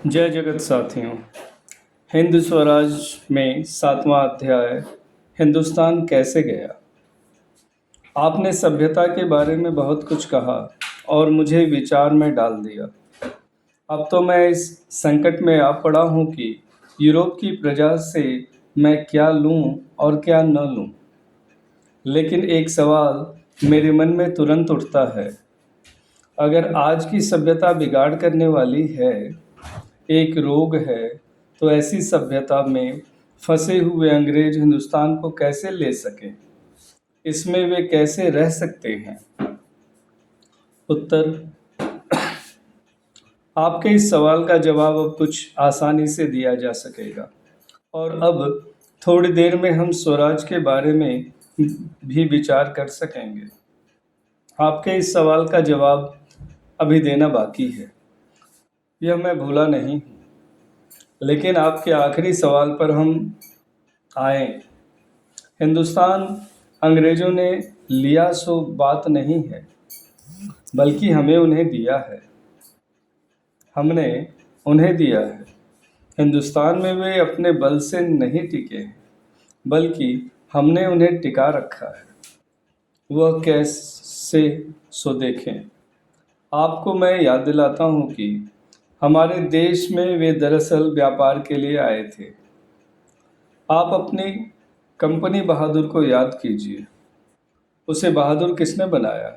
जय जगत साथियों। हिंद स्वराज में 7वां अध्याय हिंदुस्तान कैसे गया। आपने सभ्यता के बारे में बहुत कुछ कहा और मुझे विचार में डाल दिया। अब तो मैं इस संकट में आ पड़ा हूँ कि यूरोप की प्रजा से मैं क्या लूँ और क्या न लूँ। लेकिन एक सवाल मेरे मन में तुरंत उठता है, अगर आज की सभ्यता बिगाड़ करने वाली है, एक रोग है, तो ऐसी सभ्यता में फंसे हुए अंग्रेज हिंदुस्तान को कैसे ले सकें? इसमें वे कैसे रह सकते हैं? उत्तर: आपके इस सवाल का जवाब अब कुछ आसानी से दिया जा सकेगा। और अब थोड़ी देर में हम स्वराज के बारे में भी विचार कर सकेंगे। आपके इस सवाल का जवाब अभी देना बाकी है, यह मैं भूला नहीं हूँ। लेकिन आपके आखिरी सवाल पर हम आए। हिंदुस्तान अंग्रेजों ने लिया सो बात नहीं है, बल्कि हमें उन्हें दिया है। हमने उन्हें दिया है। हिंदुस्तान में वे अपने बल से नहीं टिके हैं, बल्कि हमने उन्हें टिका रखा है। वह कैसे, सो देखें। आपको मैं याद दिलाता हूँ कि हमारे देश में वे दरअसल व्यापार के लिए आए थे। आप अपनी कंपनी बहादुर को याद कीजिए। उसे बहादुर किसने बनाया?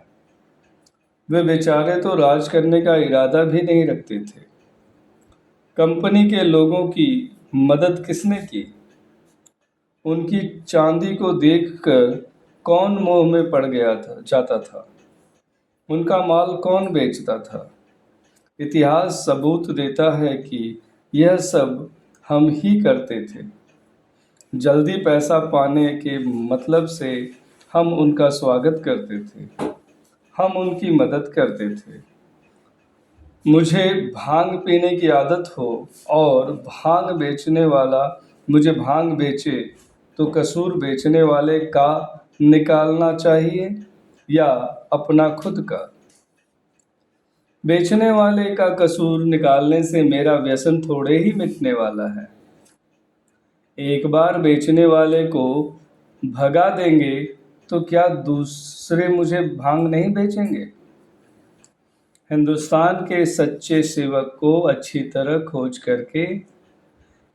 वे बेचारे तो राज करने का इरादा भी नहीं रखते थे। कंपनी के लोगों की मदद किसने की? उनकी चांदी को देखकर कौन मोह में पड़ गया था जाता था? उनका माल कौन बेचता था? इतिहास सबूत देता है कि यह सब हम ही करते थे। जल्दी पैसा पाने के मतलब से हम उनका स्वागत करते थे, हम उनकी मदद करते थे। मुझे भांग पीने की आदत हो और भांग बेचने वाला मुझे भांग बेचे, तो कसूर बेचने वाले का निकालना चाहिए या अपना खुद का? बेचने वाले का कसूर निकालने से मेरा व्यसन थोड़े ही मिटने वाला है। एक बार बेचने वाले को भगा देंगे तो क्या दूसरे मुझे भांग नहीं बेचेंगे? हिंदुस्तान के सच्चे सेवक को अच्छी तरह खोज करके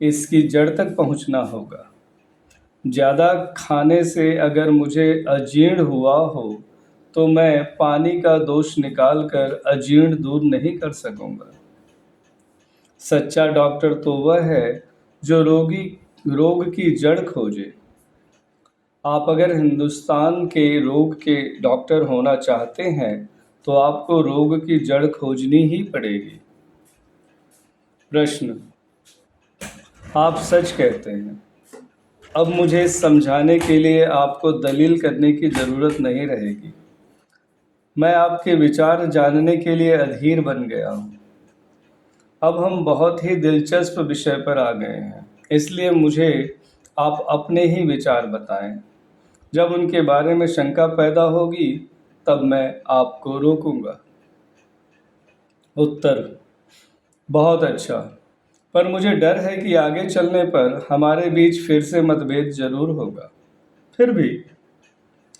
इसकी जड़ तक पहुंचना होगा। ज़्यादा खाने से अगर मुझे अजीर्ण हुआ हो तो मैं पानी का दोष निकाल कर अजीर्ण दूर नहीं कर सकूंगा। सच्चा डॉक्टर तो वह है जो रोग की जड़ खोजे। आप अगर हिंदुस्तान के रोग के डॉक्टर होना चाहते हैं तो आपको रोग की जड़ खोजनी ही पड़ेगी। प्रश्न: आप सच कहते हैं। अब मुझे समझाने के लिए आपको दलील करने की ज़रूरत नहीं रहेगी। मैं आपके विचार जानने के लिए अधीर बन गया हूँ। अब हम बहुत ही दिलचस्प विषय पर आ गए हैं, इसलिए मुझे आप अपने ही विचार बताएं। जब उनके बारे में शंका पैदा होगी तब मैं आपको रोकूंगा। उत्तर: बहुत अच्छा, पर मुझे डर है कि आगे चलने पर हमारे बीच फिर से मतभेद जरूर होगा। फिर भी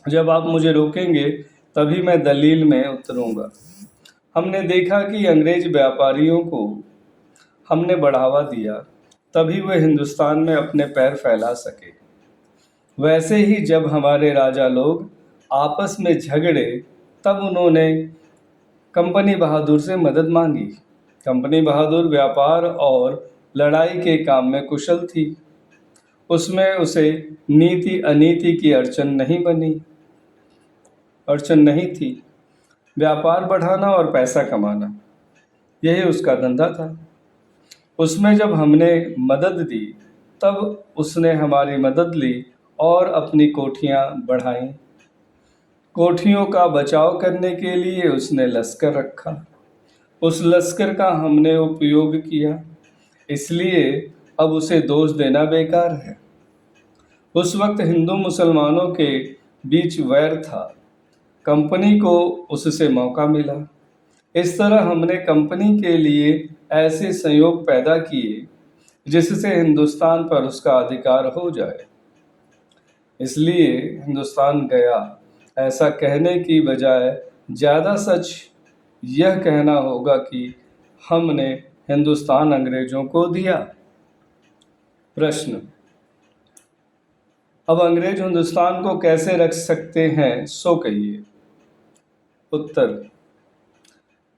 जब आप मुझे रोकेंगे तभी मैं दलील में उतरूंगा। हमने देखा कि अंग्रेज व्यापारियों को हमने बढ़ावा दिया, तभी वे हिंदुस्तान में अपने पैर फैला सके। वैसे ही जब हमारे राजा लोग आपस में झगड़े तब उन्होंने कंपनी बहादुर से मदद मांगी। कंपनी बहादुर व्यापार और लड़ाई के काम में कुशल थी। उसमें उसे नीति अनीति की अड़चन नहीं थी। व्यापार बढ़ाना और पैसा कमाना, यही उसका धंधा था। उसमें जब हमने मदद दी तब उसने हमारी मदद ली और अपनी कोठियाँ बढ़ाईं। कोठियों का बचाव करने के लिए उसने लश्कर रखा। उस लश्कर का हमने उपयोग किया, इसलिए अब उसे दोष देना बेकार है। उस वक्त हिंदू मुसलमानों के बीच वैर था। कंपनी को उससे मौका मिला। इस तरह हमने कंपनी के लिए ऐसे संयोग पैदा किए जिससे हिंदुस्तान पर उसका अधिकार हो जाए। इसलिए हिंदुस्तान गया, ऐसा कहने की बजाय ज़्यादा सच यह कहना होगा कि हमने हिंदुस्तान अंग्रेज़ों को दिया। प्रश्न: अब अंग्रेज हिंदुस्तान को कैसे रख सकते हैं, सो कहिए। उत्तर: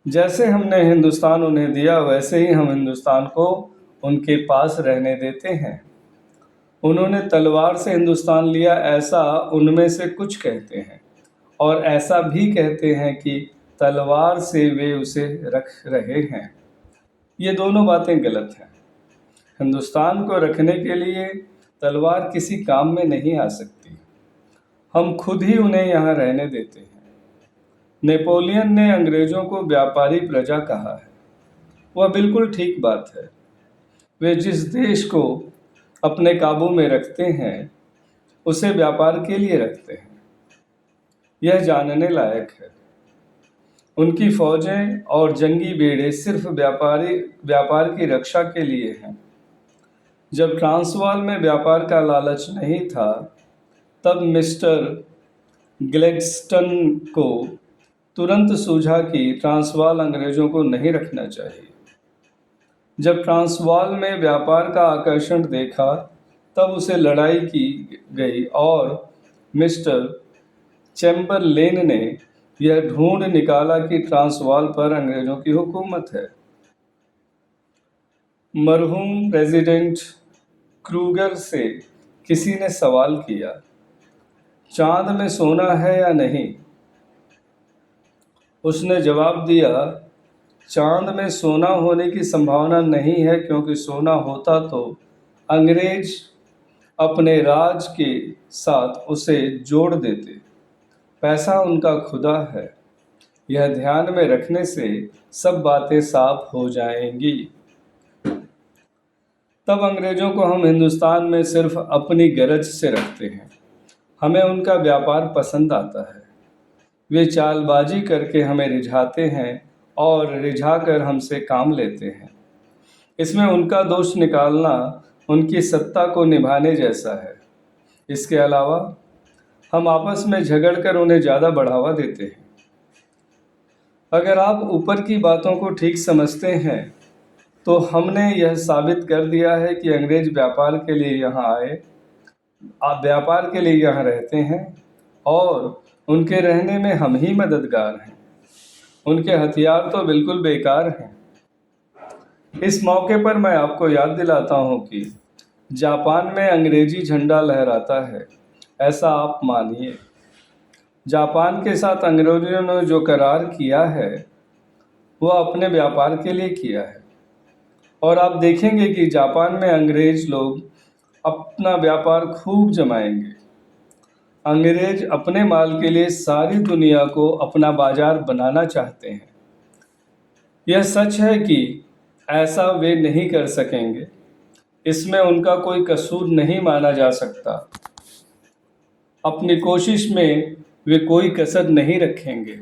जैसे हमने हिंदुस्तान उन्हें दिया, वैसे ही हम हिंदुस्तान को उनके पास रहने देते हैं। उन्होंने तलवार से हिंदुस्तान लिया, ऐसा उनमें से कुछ कहते हैं, और ऐसा भी कहते हैं कि तलवार से वे उसे रख रहे हैं। ये दोनों बातें गलत हैं। हिंदुस्तान को रखने के लिए तलवार किसी काम में नहीं आ सकती। हम खुद ही उन्हें यहाँ रहने देते हैं। नेपोलियन ने अंग्रेज़ों को व्यापारी प्रजा कहा है। वह बिल्कुल ठीक बात है। वे जिस देश को अपने काबू में रखते हैं उसे व्यापार के लिए रखते हैं, यह जानने लायक है। उनकी फौजें और जंगी बेड़े सिर्फ व्यापार की रक्षा के लिए हैं। जब ट्रांसवाल में व्यापार का लालच नहीं था, तब मिस्टर ग्लैडस्टोन को तुरंत सूझा कि ट्रांसवाल अंग्रेज़ों को नहीं रखना चाहिए। जब ट्रांसवाल में व्यापार का आकर्षण देखा, तब उसे लड़ाई की गई और मिस्टर चैम्बरलेन ने यह ढूंढ निकाला कि ट्रांसवाल पर अंग्रेज़ों की हुकूमत है। मरहूम प्रेसिडेंट क्रूगर से किसी ने सवाल किया, चांद में सोना है या नहीं? उसने जवाब दिया, चांद में सोना होने की संभावना नहीं है, क्योंकि सोना होता तो अंग्रेज अपने राज के साथ उसे जोड़ देते। पैसा उनका खुदा है। यह ध्यान में रखने से सब बातें साफ हो जाएंगी। तब अंग्रेज़ों को हम हिंदुस्तान में सिर्फ अपनी गरज से रखते हैं। हमें उनका व्यापार पसंद आता है। वे चालबाजी करके हमें रिझाते हैं और रिझाकर हमसे काम लेते हैं। इसमें उनका दोष निकालना उनकी सत्ता को निभाने जैसा है। इसके अलावा हम आपस में झगड़कर उन्हें ज़्यादा बढ़ावा देते हैं। अगर आप ऊपर की बातों को ठीक समझते हैं तो हमने यह साबित कर दिया है कि अंग्रेज व्यापार के लिए यहाँ आए, आप व्यापार के लिए यहाँ रहते हैं और उनके रहने में हम ही मददगार हैं। उनके हथियार तो बिल्कुल बेकार हैं। इस मौके पर मैं आपको याद दिलाता हूँ कि जापान में अंग्रेजी झंडा लहराता है, ऐसा आप मानिए। जापान के साथ अंग्रेज़ों ने जो करार किया है वह अपने व्यापार के लिए किया है, और आप देखेंगे कि जापान में अंग्रेज़ लोग अपना व्यापार खूब जमाएंगे। अंग्रेज अपने माल के लिए सारी दुनिया को अपना बाजार बनाना चाहते हैं। यह सच है कि ऐसा वे नहीं कर सकेंगे। इसमें उनका कोई कसूर नहीं माना जा सकता। अपनी कोशिश में वे कोई कसर नहीं रखेंगे।